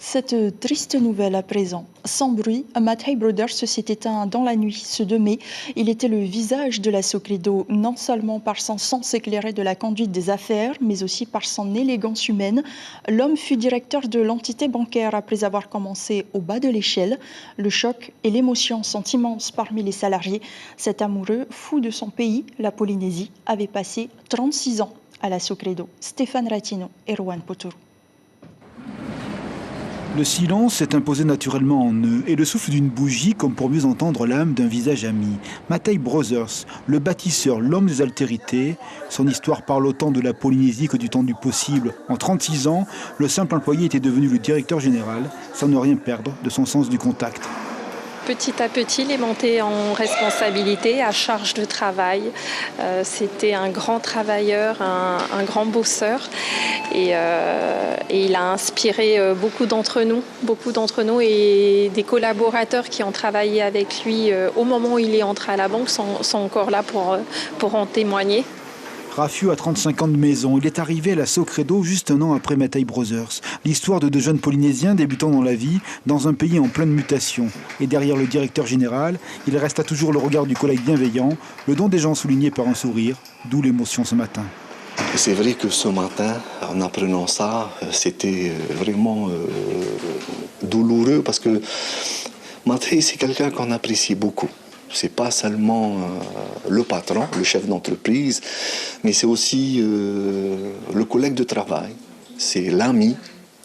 Cette triste nouvelle à présent. Sans bruit, Mathai Brothers s'est éteint dans la nuit ce 2 mai. Il était le visage de la Socredo, non seulement par son sens éclairé de la conduite des affaires, mais aussi par son élégance humaine. L'homme fut directeur de l'entité bancaire après avoir commencé au bas de l'échelle. Le choc et l'émotion sont immenses parmi les salariés. Cet amoureux, fou de son pays, la Polynésie, avait passé 36 ans à la Socredo. Stéphane Ratino et Rowan Potourou. Le silence s'est imposé naturellement en eux et le souffle d'une bougie comme pour mieux entendre l'âme d'un visage ami. Mathai Brothers, le bâtisseur, l'homme des altérités. Son histoire parle autant de la Polynésie que du temps du possible. En 36 ans, le simple employé était devenu le directeur général sans ne rien perdre de son sens du contact. Petit à petit, il est monté en responsabilité, à charge de travail. C'était un grand travailleur, un grand bosseur. Et il a inspiré beaucoup d'entre nous et des collaborateurs qui ont travaillé avec lui au moment où il est entré à la banque sont encore là pour en témoigner. Rafiu a 35 ans de maison. Il est arrivé à la Socredo juste un an après Mathai Brothers. L'histoire de deux jeunes Polynésiens débutant dans la vie, dans un pays en pleine mutation. Et derrière le directeur général, il resta toujours le regard du collègue bienveillant, le don des gens souligné par un sourire, d'où l'émotion ce matin. C'est vrai que ce matin, en apprenant ça, c'était vraiment douloureux parce que Mathai, c'est quelqu'un qu'on apprécie beaucoup. C'est pas seulement le patron, le chef d'entreprise, mais c'est aussi le collègue de travail, c'est l'ami,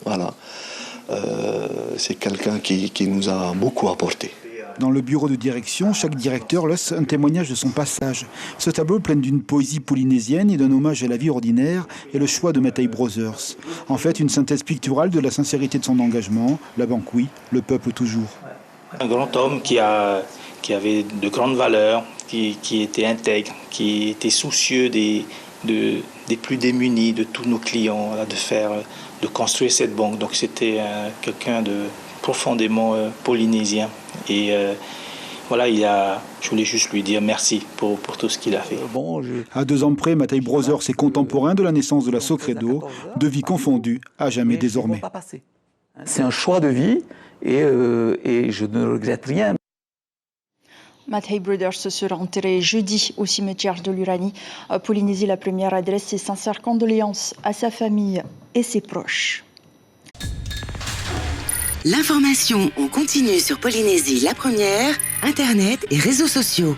voilà. C'est quelqu'un qui nous a beaucoup apporté. Dans le bureau de direction, chaque directeur laisse un témoignage de son passage. Ce tableau, plein d'une poésie polynésienne et d'un hommage à la vie ordinaire, est le choix de Mathai Brothers. En fait, une synthèse picturale de la sincérité de son engagement. La banque, oui, le peuple, toujours. Un grand homme qui avait de grandes valeurs, qui était intègre, qui était soucieux des plus démunis, de tous nos clients, voilà, de construire cette banque. Donc c'était quelqu'un de profondément polynésien. Et voilà, je voulais juste lui dire merci pour tout ce qu'il a fait. À 2 ans près, Mathai Brothers est contemporain de la naissance de la Socredo, de vie confondue, à jamais désormais. C'est un choix de vie et je ne regrette rien. Mathai Brothers sera enterré jeudi au cimetière de l'Uranie. Polynésie, la première adresse ses sincères condoléances à sa famille et ses proches. L'information en continu sur Polynésie, la première, Internet et réseaux sociaux.